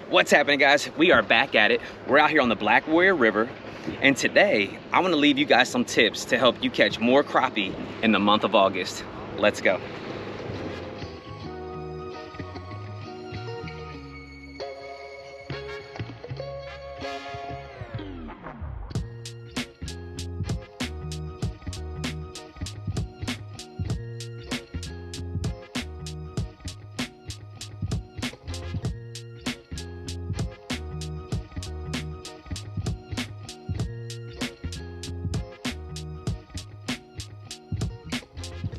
What's happening, guys? We are back at it. We're out here on the Black Warrior River, and today I want to leave you guys some tips to help you catch more crappie in the month of August. Let's go.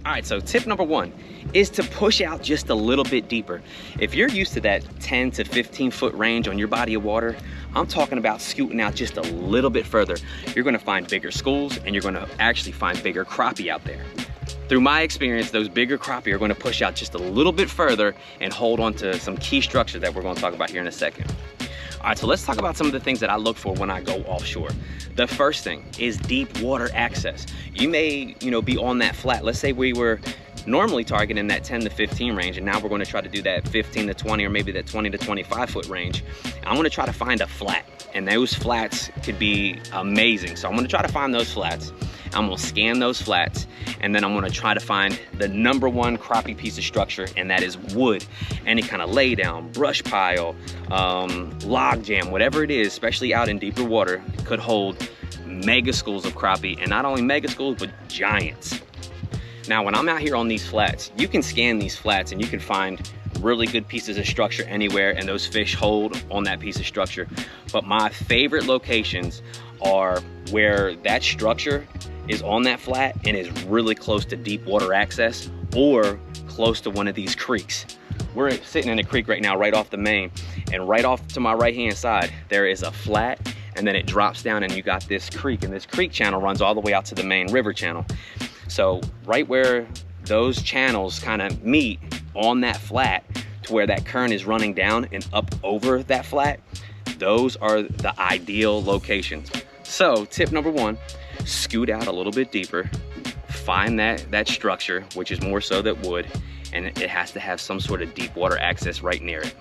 All right, so tip number one is to push out just a little bit deeper. If you're used to that 10 to 15 foot range on your body of water, I'm talking about scooting out just a little bit further. You're gonna find bigger schools and you're gonna actually find bigger crappie out there. Through my experience, those bigger crappie are gonna push out just a little bit further and hold on to some key structures that we're gonna talk about here in a second. All right, so let's talk about some of the things that I look for when I go offshore. The first thing is deep water access. You may, be on that flat. Let's say we were normally targeting that 10 to 15 range, and now we're going to try to do that 15 to 20 or maybe that 20 to 25 foot range. I'm going to try to find a flat, and those flats could be amazing. So I'm going to try to find those flats. I'm gonna scan those flats, and then I'm gonna try to find the number one crappie piece of structure, and that is wood. Any kind of lay down, brush pile, log jam, whatever it is, especially out in deeper water, could hold mega schools of crappie, and not only mega schools, but giants. Now, when I'm out here on these flats, you can scan these flats and you can find really good pieces of structure anywhere, and those fish hold on that piece of structure. But my favorite locations are where that structure is on that flat and is really close to deep water access or close to one of these creeks. We're sitting in a creek right now, right off the main, and right off to my right hand side, there is a flat, and then it drops down and you got this creek, and this creek channel runs all the way out to the main river channel. So right where those channels kind of meet on that flat to where that current is running down and up over that flat, those are the ideal locations. So tip number one, scoot out a little bit deeper, find that structure, which is more so that wood, and it has to have some sort of deep water access right near it.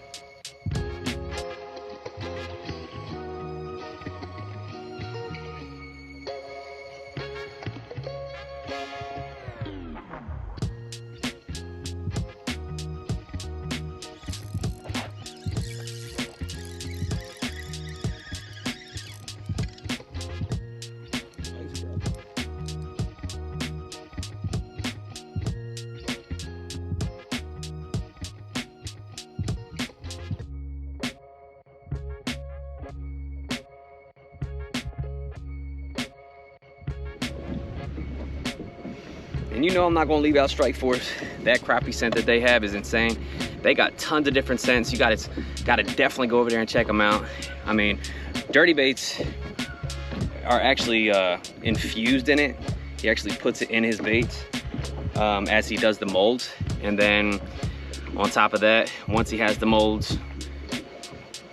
And I'm not gonna leave out Strike Force. That crappie scent that they have is insane. They got tons of different scents. You gotta definitely go over there and check them out. I mean, Dirty Baits are actually infused in it. He actually puts it in his baits as he does the molds. And then on top of that, once he has the molds,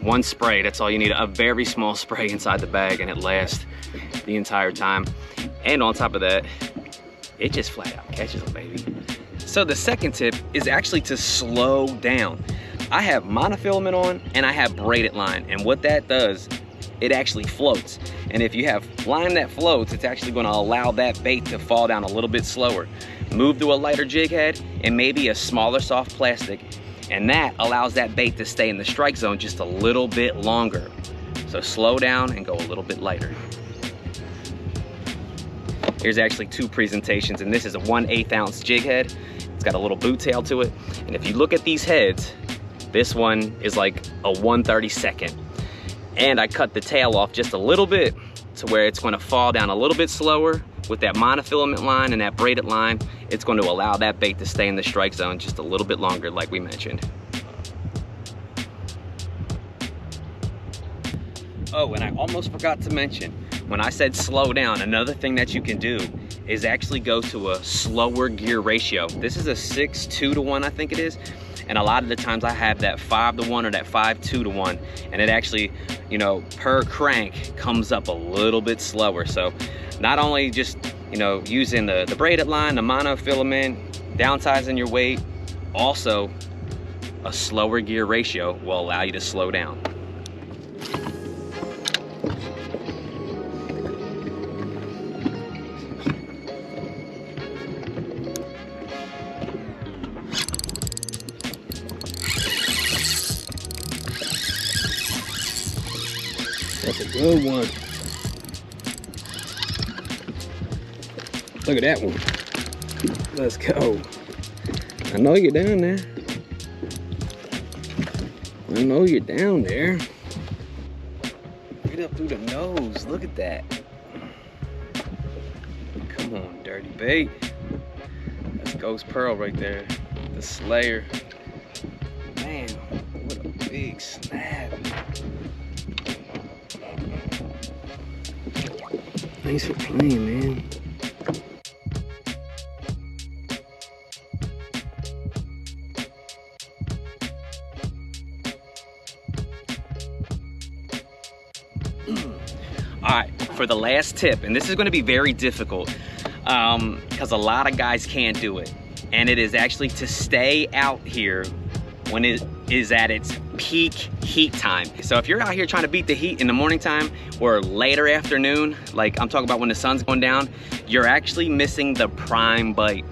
one spray, that's all you need. A very small spray inside the bag, and it lasts the entire time. And on top of that, it just flat out catches them, baby. So the second tip is actually to slow down. I have monofilament on and I have braided line, and what that does, it actually floats. And if you have line that floats, it's actually gonna allow that bait to fall down a little bit slower. Move to a lighter jig head and maybe a smaller soft plastic, and that allows that bait to stay in the strike zone just a little bit longer. So slow down and go a little bit lighter. Here's actually two presentations, and this is a 1/8 ounce jig head. It's got a little boot tail to it. And if you look at these heads, this one is like a 1/32. And I cut the tail off just a little bit to where it's gonna fall down a little bit slower. With that monofilament line and that braided line, it's going to allow that bait to stay in the strike zone just a little bit longer, like we mentioned. Oh, and I almost forgot to mention, when I said slow down, another thing that you can do is actually go to a slower gear ratio. This is a 6:2 to 1, I think it is. And a lot of the times I have that 5:1 or that 5:2 to 1. And it actually, per crank comes up a little bit slower. So not only just, using the braided line, the monofilament, downsizing your weight, also a slower gear ratio will allow you to slow down. That's a good one. Look at that one. Let's go. I know you're down there. I know you're down there. Right up through the nose. Look at that. Come on, dirty bait. That's Ghost Pearl right there. The Slayer. Man, what a big snap. Thanks for playing, man. All right, for the last tip, and this is going to be very difficult because a lot of guys can't do it, and it is actually to stay out here when it is at its peak heat time. So if you're out here trying to beat the heat in the morning time or later afternoon, like I'm talking about when the sun's going down, you're actually missing the prime bite.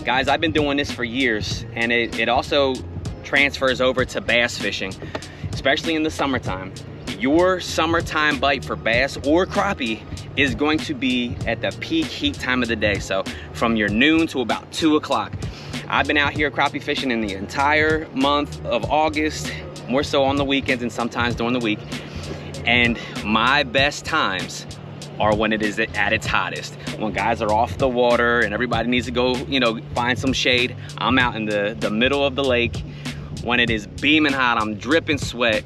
Guys, I've been doing this for years, and it also transfers over to bass fishing, especially in the summertime. Your summertime bite for bass or crappie is going to be at the peak heat time of the day. So from your noon to about 2 o'clock. I've been out here crappie fishing in the entire month of August, more so on the weekends and sometimes during the week. And my best times are when it is at its hottest. When guys are off the water and everybody needs to go, you know, find some shade. I'm out in the middle of the lake when it is beaming hot, I'm dripping sweat,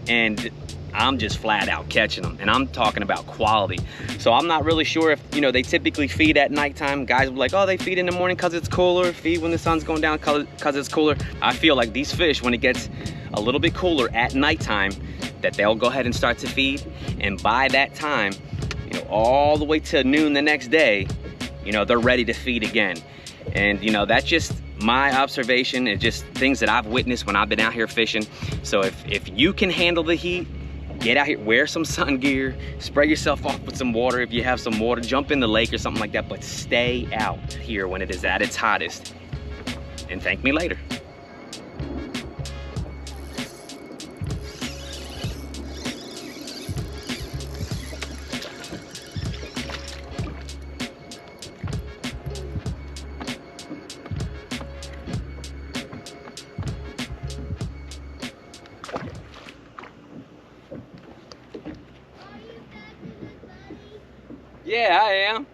and I'm just flat out catching them, and I'm talking about quality. So I'm not really sure if, you know, they typically feed at nighttime. Guys will be like, oh, they feed in the morning because it's cooler, feed when the sun's going down because it's cooler. I feel like these fish, when it gets a little bit cooler at nighttime, that they'll go ahead and start to feed, and by that time, you know, all the way to noon the next day, you know, they're ready to feed again. And, you know, that's just my observation. It's just things that I've witnessed when I've been out here fishing. So if you can handle the heat, get out here, wear some sun gear, spray yourself off with some water if you have some water, jump in the lake or something like that, but stay out here when it is at its hottest, and thank me later. Yeah, I am.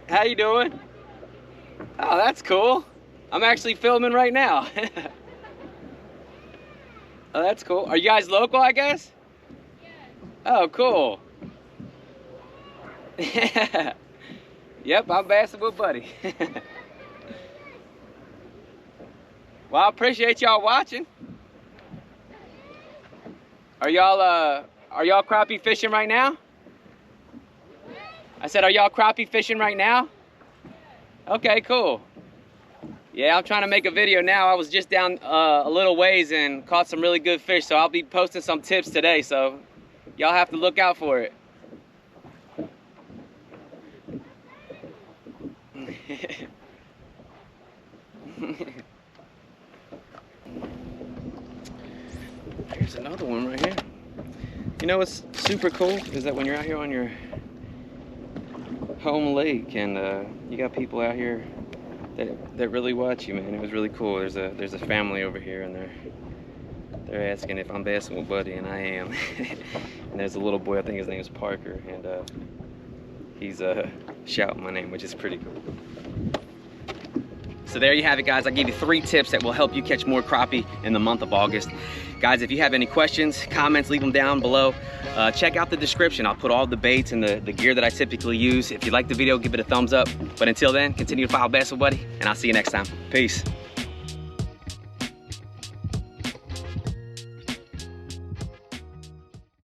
How you doing? Oh, that's cool. I'm actually filming right now. Oh, that's cool. Are you guys local, I guess? Yeah. Oh, cool. Yep, I'm Bassn with Buddy. Well, I appreciate y'all watching. Are y'all crappie fishing right now? I said, are y'all crappie fishing right now? Okay, cool. Yeah, I'm trying to make a video now. I was just down a little ways and caught some really good fish, so I'll be posting some tips today, so y'all have to look out for it. Here's another one right here. You know what's super cool is that when you're out here on your home lake and you got people out here that really watch you, man. It was really cool. There's a family over here, and they're asking if I'm Bassn with Buddy, and I am. And there's a little boy, I think his name is Parker, and he's shouting my name, which is pretty cool. So there you have it, guys. I gave you 3 tips that will help you catch more crappie in the month of August. Guys, if you have any questions, comments, leave them down below. Check out the description. I'll put all the baits and the gear that I typically use. If you like the video, give it a thumbs up. But until then, continue to follow Bassn with Buddy, and I'll see you next time. Peace.